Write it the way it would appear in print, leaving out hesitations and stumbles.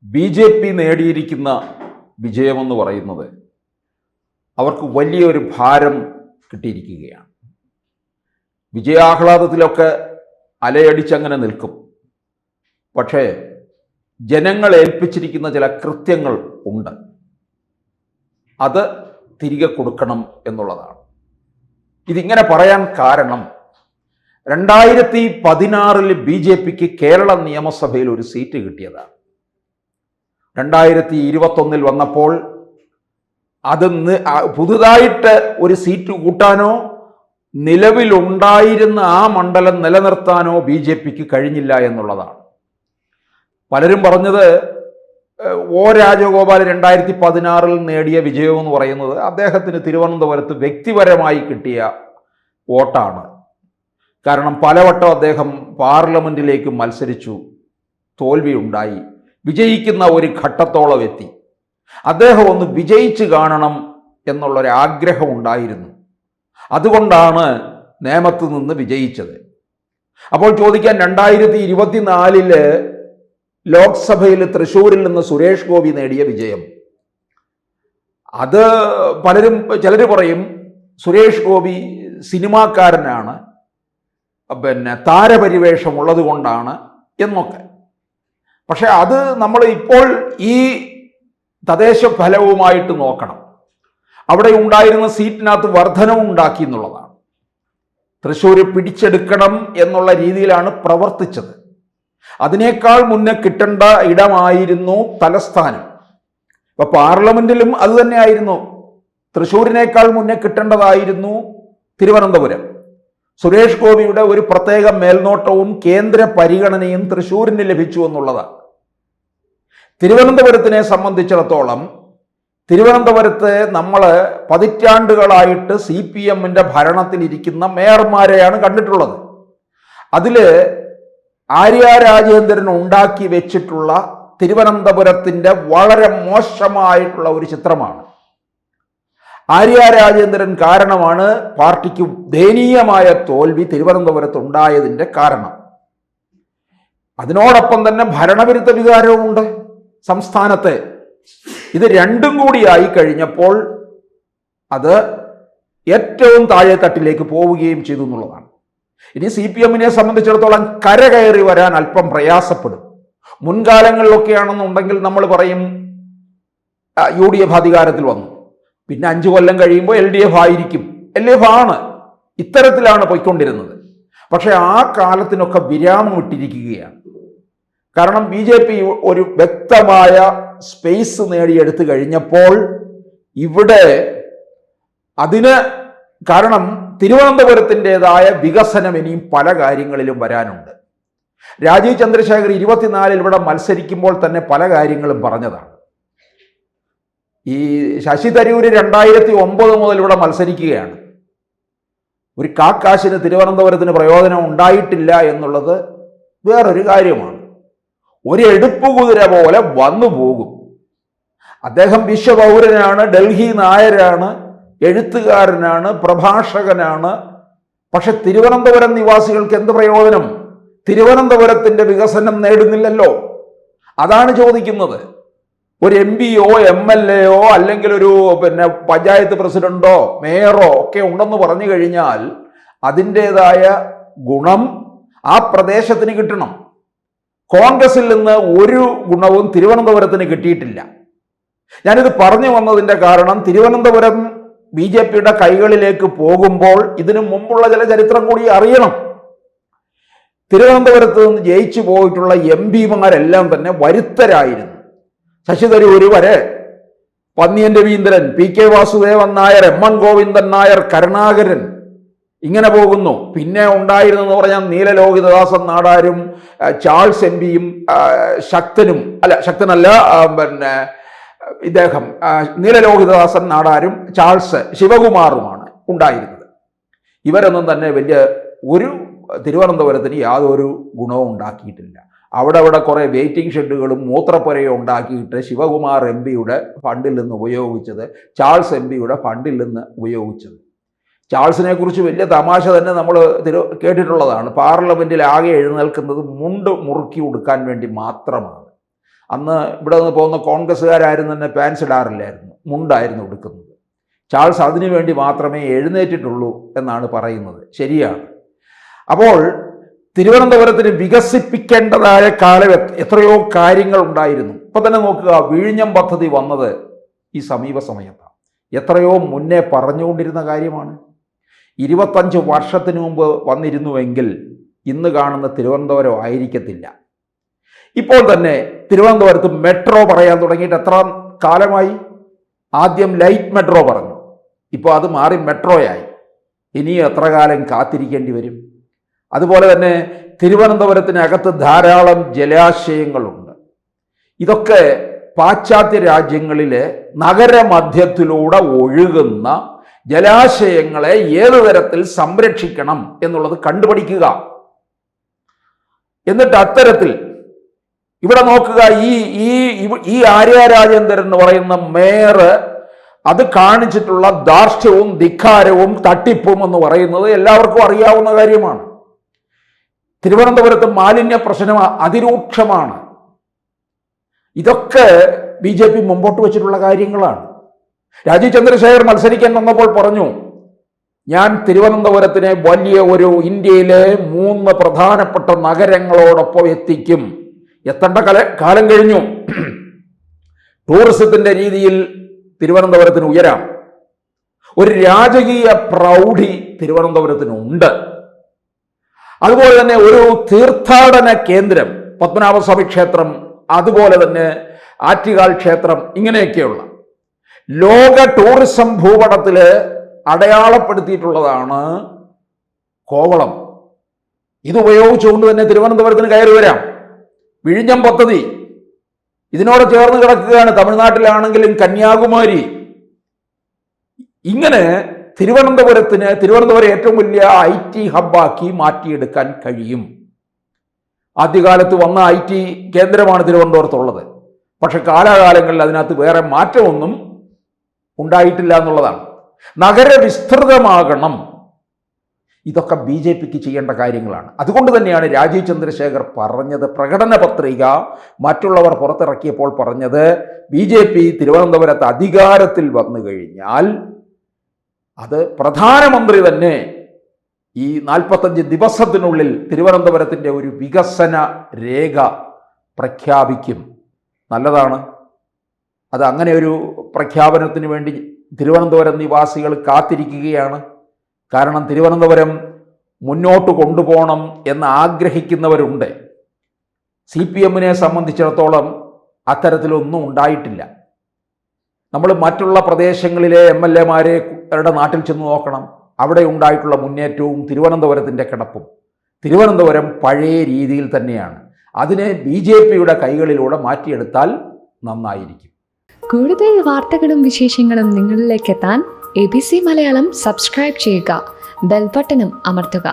BJP നേടിയിരിക്കുന്ന വിജയമെന്ന് പറയുന്നത് അവർക്ക് വലിയൊരു ഭാരം കിട്ടിയിരിക്കുകയാണ്. വിജയാഹ്ലാദത്തിലൊക്കെ അലയടിച്ചങ്ങനെ നിൽക്കും. പക്ഷേ ജനങ്ങൾ ഏൽപ്പിച്ചിരിക്കുന്ന ചില കൃത്യങ്ങൾ ഉണ്ട്. അത് തിരികെ കൊടുക്കണം എന്നുള്ളതാണ്. ഇതിങ്ങനെ പറയാൻ കാരണം 2016 BJPക്ക് കേരള നിയമസഭയിൽ ഒരു സീറ്റ് കിട്ടിയതാണ്. 2021 വന്നപ്പോൾ അത് പുതുതായിട്ട് ഒരു സീറ്റ് കൂട്ടാനോ നിലവിലുണ്ടായിരുന്ന ആ മണ്ഡലം നിലനിർത്താനോ BJPക്ക് കഴിഞ്ഞില്ല എന്നുള്ളതാണ്. പലരും പറഞ്ഞത് ഒ രാജഗോപാൽ 2016 നേടിയ വിജയം എന്ന് പറയുന്നത് അദ്ദേഹത്തിന് തിരുവനന്തപുരത്ത് വ്യക്തിപരമായി കിട്ടിയ വോട്ടാണ്. കാരണം പലവട്ടം അദ്ദേഹം പാർലമെന്റിലേക്ക് മത്സരിച്ചു, തോൽവിയുണ്ടായി, വിജയിക്കുന്ന ഒരു ഘട്ടത്തോളം എത്തി. അദ്ദേഹം ഒന്ന് വിജയിച്ച് കാണണം എന്നുള്ളൊരാഗ്രഹം ഉണ്ടായിരുന്നു. അതുകൊണ്ടാണ് നേമത്ത് നിന്ന് വിജയിച്ചത്. അപ്പോൾ ചോദിക്കാൻ 2024 ലോക്സഭയിൽ തൃശ്ശൂരിൽ നിന്ന് സുരേഷ് ഗോപി നേടിയ വിജയം, അത് ചിലർ പറയും സുരേഷ് ഗോപി സിനിമാക്കാരനാണ്, താരപരിവേഷം ഉള്ളത് കൊണ്ടാണ് എന്നൊക്കെ. പക്ഷെ അത് നമ്മൾ ഇപ്പോൾ ഈ തദ്ദേശ ഫലവുമായിട്ട് നോക്കണം. അവിടെ ഉണ്ടായിരുന്ന സീറ്റിനകത്ത് വർധനവും ഉണ്ടാക്കി എന്നുള്ളതാണ്. തൃശ്ശൂർ പിടിച്ചെടുക്കണം എന്നുള്ള രീതിയിലാണ് പ്രവർത്തിച്ചത്. അതിനേക്കാൾ മുന്നേ കിട്ടേണ്ട ഇടമായിരുന്നു തലസ്ഥാനം. ഇപ്പൊ പാർലമെന്റിലും അത് തന്നെയായിരുന്നു. തൃശ്ശൂരിനേക്കാൾ മുന്നേ കിട്ടേണ്ടതായിരുന്നു തിരുവനന്തപുരം. സുരേഷ് ഗോപിയുടെ ഒരു പ്രത്യേക മേൽനോട്ടവും കേന്ദ്ര പരിഗണനയും തൃശ്ശൂരിന് ലഭിച്ചു എന്നുള്ളതാണ്. തിരുവനന്തപുരത്തിനെ സംബന്ധിച്ചിടത്തോളം തിരുവനന്തപുരത്ത് നമ്മൾ പതിറ്റാണ്ടുകളായിട്ട് CPMന്റെ ഭരണത്തിലിരിക്കുന്ന മേയർമാരെയാണ് കണ്ടിട്ടുള്ളത്. അതിൽ ആര്യ രാജേന്ദ്രൻ ഉണ്ടാക്കി വെച്ചിട്ടുള്ള തിരുവനന്തപുരത്തിൻ്റെ വളരെ മോശമായിട്ടുള്ള ഒരു ചിത്രമാണ്. ആര്യ രാജേന്ദ്രൻ കാരണമാണ് പാർട്ടിക്ക് ദയനീയമായ തോൽവി തിരുവനന്തപുരത്ത് ഉണ്ടായതിൻ്റെ കാരണം. അതിനോടൊപ്പം തന്നെ ഭരണവിരുദ്ധ വികാരവുമുണ്ട് സംസ്ഥാനത്തെ. ഇത് രണ്ടും കൂടിയായി കഴിഞ്ഞപ്പോൾ അത് ഏറ്റവും താഴെ തട്ടിലേക്ക് പോവുകയും ചെയ്തു എന്നുള്ളതാണ്. ഇനി CPMനെ സംബന്ധിച്ചിടത്തോളം കരകയറി വരാൻ അല്പം പ്രയാസപ്പെടും. മുൻകാലങ്ങളിലൊക്കെയാണെന്നുണ്ടെങ്കിൽ നമ്മൾ പറയും UDF അധികാരത്തിൽ വന്നു, പിന്നെ 5 കൊല്ലം കഴിയുമ്പോൾ LDF ആയിരിക്കും. LDF ആണ്, ഇത്തരത്തിലാണ് പോയിക്കൊണ്ടിരുന്നത്. പക്ഷെ ആ കാലത്തിനൊക്കെ വിരാമം ഇട്ടിരിക്കുകയാണ്. കാരണം BJP ഒരു വ്യക്തമായ സ്പേസ് നേടിയെടുത്തു കഴിഞ്ഞപ്പോൾ ഇവിടെ അതിന് കാരണം തിരുവനന്തപുരത്തിൻ്റെതായ വികസനം ഇനിയും പല കാര്യങ്ങളിലും വരാനുണ്ട്. രാജീവ് ചന്ദ്രശേഖർ 24 ഇവിടെ മത്സരിക്കുമ്പോൾ തന്നെ പല കാര്യങ്ങളും പറഞ്ഞതാണ്. ഈ ശശി തരൂര് 2009 മുതൽ ഇവിടെ മത്സരിക്കുകയാണ്. ഒരു കാക്കാശിന് തിരുവനന്തപുരത്തിന് പ്രയോജനം ഉണ്ടായിട്ടില്ല എന്നുള്ളത് വേറൊരു കാര്യമാണ്. ഒരു എടുപ്പുകുതിര പോലെ വന്നു പോകും. അദ്ദേഹം വിശ്വപൗരനാണ്, ഡൽഹി നായരാണ്, എഴുത്തുകാരനാണ്, പ്രഭാഷകനാണ്. പക്ഷെ തിരുവനന്തപുരം നിവാസികൾക്ക് എന്ത് പ്രയോജനം? തിരുവനന്തപുരത്തിൻ്റെ വികസനം നേടുന്നില്ലല്ലോ. അതാണ് ചോദിക്കുന്നത്. ഒരു MPയോ MLAയോ അല്ലെങ്കിൽ ഒരു പഞ്ചായത്ത് പ്രസിഡന്റോ മേയറോ ഒക്കെ ഉണ്ടെന്ന് പറഞ്ഞു കഴിഞ്ഞാൽ അതിൻ്റെതായ ഗുണം ആ പ്രദേശത്തിന് കിട്ടണം. കോൺഗ്രസിൽ നിന്ന് ഒരു ഗുണവും തിരുവനന്തപുരത്തിന് കിട്ടിയിട്ടില്ല. ഞാനിത് പറഞ്ഞു വന്നതിൻ്റെ കാരണം തിരുവനന്തപുരം BJPയുടെ കൈകളിലേക്ക് പോകുമ്പോൾ ഇതിനു മുമ്പുള്ള ചില ചരിത്രം കൂടി അറിയണം. തിരുവനന്തപുരത്ത് നിന്ന് ജയിച്ചു പോയിട്ടുള്ള MPമാരെല്ലാം തന്നെ വരുത്തരായിരുന്നു. ശശി തരൂര് വരെ, പന്നിയൻ രവീന്ദ്രൻ, PK വാസുദേവൻ നായർ, MN ഗോവിന്ദൻ നായർ, കരുണാകരൻ, ഇങ്ങനെ പോകുന്നു. പിന്നെ ഉണ്ടായിരുന്നെന്ന് പറഞ്ഞാൽ നീലലോഹിതദാസൻ നാടാരും ചാൾസ് MPയും ശക്തനല്ല ഇദ്ദേഹം നീലലോഹിതദാസൻ നാടാരും ചാൾസ് ശിവകുമാറുമാണ് ഉണ്ടായിരുന്നത്. ഇവരൊന്നും തന്നെ വലിയ ഒരു തിരുവനന്തപുരത്തിന് യാതൊരു ഗുണവും ഉണ്ടാക്കിയിട്ടില്ല. അവിടെ കുറേ വെയിറ്റിംഗ് ഷെഡുകളും മൂത്രപ്പുരയും ഉണ്ടാക്കിയിട്ട് ശിവകുമാർ MPയുടെ ഫണ്ടിൽ നിന്ന് ഉപയോഗിച്ചത്, ചാൾസ് MPയുടെ ഫണ്ടിൽ നിന്ന് ഉപയോഗിച്ചത്. ചാൾസിനെ കുറിച്ച് വലിയ തമാശ തന്നെ നമ്മൾ കേട്ടിട്ടുള്ളതാണ്. പാർലമെന്റിൽ ആകെ എഴുന്നേൽക്കുന്നത് മുണ്ട് മുറുക്കി ഉടുക്കാൻ വേണ്ടി മാത്രമാണ്. അന്ന് ഇവിടെ നിന്ന് പോകുന്ന കോൺഗ്രസ്സുകാരും തന്നെ പാൻസ് ഇടാറില്ലായിരുന്നു, മുണ്ടായിരുന്നു എടുക്കുന്നത്. ചാൾസ് അതിനു വേണ്ടി മാത്രമേ എഴുന്നേറ്റിട്ടുള്ളൂ എന്നാണ് പറയുന്നത്. ശരിയാണ്. അപ്പോൾ തിരുവനന്തപുരത്തിന് വികസിപ്പിക്കേണ്ടതായ കാലം എത്രയോ കാര്യങ്ങൾ ഉണ്ടായിരുന്നു. ഇപ്പം തന്നെ നോക്കുക, വിഴിഞ്ഞം പദ്ധതി വന്നത് ഈ സമീപ സമയത്താണ്. എത്രയോ മുന്നേ പറഞ്ഞുകൊണ്ടിരുന്ന കാര്യമാണ്. 25 വർഷത്തിന് മുമ്പ് വന്നിരുന്നുവെങ്കിൽ ഇന്ന് കാണുന്ന തിരുവനന്തപുരം ആയിരിക്കത്തില്ല. ഇപ്പോൾ തന്നെ തിരുവനന്തപുരത്ത് മെട്രോ പറയാൻ തുടങ്ങിയിട്ട് എത്ര കാലമായി? ആദ്യം ലൈറ്റ് മെട്രോ പറഞ്ഞു, ഇപ്പോൾ അത് മാറി മെട്രോയായി. ഇനി എത്ര കാലം കാത്തിരിക്കേണ്ടി വരും? അതുപോലെ തന്നെ തിരുവനന്തപുരത്തിനകത്ത് ധാരാളം ജലാശയങ്ങളുണ്ട്. ഇതൊക്കെ പാശ്ചാത്യ രാജ്യങ്ങളിലെ നഗരമധ്യത്തിലൂടെ ഒഴുകുന്ന ജലാശയങ്ങളെ ഏതു തരത്തിൽ സംരക്ഷിക്കണം എന്നുള്ളത് കണ്ടുപിടിക്കുക. എന്നിട്ട് അത്തരത്തിൽ ഇവിടെ നോക്കുക, ഈ ആര്യ രാജേന്ദ്രൻ എന്ന് പറയുന്ന മേയർ അത് കാണിച്ചിട്ടുള്ള ധാർഷ്ട്യവും ധിക്കാരവും തട്ടിപ്പും എന്ന് പറയുന്നത് എല്ലാവർക്കും അറിയാവുന്ന കാര്യമാണ്. തിരുവനന്തപുരത്ത് മാലിന്യ പ്രശ്നം അതിരൂക്ഷമാണ്. ഇതൊക്കെ BJP മുമ്പോട്ട് വെച്ചിട്ടുള്ള കാര്യങ്ങളാണ്. രാജീവ് ചന്ദ്രശേഖർ മത്സരിക്കാൻ വന്നപ്പോൾ പറഞ്ഞു, ഞാൻ തിരുവനന്തപുരത്തിനെ വലിയ ഒരു ഇന്ത്യയിലെ 3 പ്രധാനപ്പെട്ട നഗരങ്ങളോടൊപ്പം എത്തിക്കും. എത്തേണ്ട കാലം കഴിഞ്ഞു. ടൂറിസത്തിന്റെ രീതിയിൽ തിരുവനന്തപുരത്തിന് ഉയരാം. ഒരു രാജകീയ പ്രൗഢി തിരുവനന്തപുരത്തിനുണ്ട്. അതുപോലെ തന്നെ ഒരു തീർത്ഥാടന കേന്ദ്രം, പത്മനാഭസ്വാമി ക്ഷേത്രം, അതുപോലെ തന്നെ ആറ്റുകാൽ ക്ഷേത്രം, ഇങ്ങനെയൊക്കെയുള്ള ലോക ടൂറിസം ഭൂപടത്തിൽ അടയാളപ്പെടുത്തിയിട്ടുള്ളതാണ് കോവളം. ഇതുപയോഗിച്ചുകൊണ്ട് തന്നെ തിരുവനന്തപുരത്തിന് കയറി വരാം. വിഴിഞ്ഞം പദ്ധതി ഇതിനോട് ചേർന്ന് കിടക്കുകയാണ്. തമിഴ്നാട്ടിലാണെങ്കിലും കന്യാകുമാരി. ഇങ്ങനെ തിരുവനന്തപുരം ഏറ്റവും വലിയ IT ഹബ്ബാക്കി മാറ്റിയെടുക്കാൻ കഴിയും. ആദ്യകാലത്ത് വന്ന IT കേന്ദ്രമാണ് തിരുവനന്തപുരത്തുള്ളത്. പക്ഷെ കാലാകാലങ്ങളിൽ അതിനകത്ത് വേറെ മാറ്റമൊന്നും ഉണ്ടായിട്ടില്ല എന്നുള്ളതാണ്. നഗരവിസ്തൃതമാകണം. ഇതൊക്കെ BJPക്ക് ചെയ്യേണ്ട കാര്യങ്ങളാണ്. അതുകൊണ്ട് തന്നെയാണ് രാജീവ് ചന്ദ്രശേഖർ പറഞ്ഞത്, പ്രകടന പത്രിക മറ്റുള്ളവർ പുറത്തിറക്കിയപ്പോൾ പറഞ്ഞത്, BJP തിരുവനന്തപുരത്ത് അധികാരത്തിൽ വന്നു കഴിഞ്ഞാൽ അത് പ്രധാനമന്ത്രി തന്നെ ഈ 45 ദിവസത്തിനുള്ളിൽ തിരുവനന്തപുരത്തിൻ്റെ ഒരു വികസന രേഖ പ്രഖ്യാപിക്കും. നല്ലതാണ്. അത് അങ്ങനെ ഒരു പ്രഖ്യാപനത്തിന് വേണ്ടി തിരുവനന്തപുരം നിവാസികൾ കാത്തിരിക്കുകയാണ്. കാരണം തിരുവനന്തപുരം മുന്നോട്ട് കൊണ്ടുപോകണം എന്ന് ആഗ്രഹിക്കുന്നവരുണ്ട്. CPMനെ സംബന്ധിച്ചിടത്തോളം അത്തരത്തിലൊന്നും ഉണ്ടായിട്ടില്ല. നമ്മൾ മറ്റുള്ള പ്രദേശങ്ങളിലെ MLAമാരുടെ നാട്ടിൽ ചെന്ന് നോക്കണം. അവിടെ ഉണ്ടായിട്ടുള്ള മുന്നേറ്റവും തിരുവനന്തപുരത്തിൻ്റെ കിടപ്പും. തിരുവനന്തപുരം പഴയ രീതിയിൽ തന്നെയാണ്. അതിനെ BJPയുടെ കൈകളിലൂടെ മാറ്റിയെടുത്താൽ നന്നായിരിക്കും. കൂടുതൽ വാർത്തകളും വിശേഷങ്ങളും നിങ്ങളിലേക്ക് എത്താൻ ABC മലയാളം സബ്സ്ക്രൈബ് ചെയ്യുക, ബെൽ ബട്ടണും അമർത്തുക.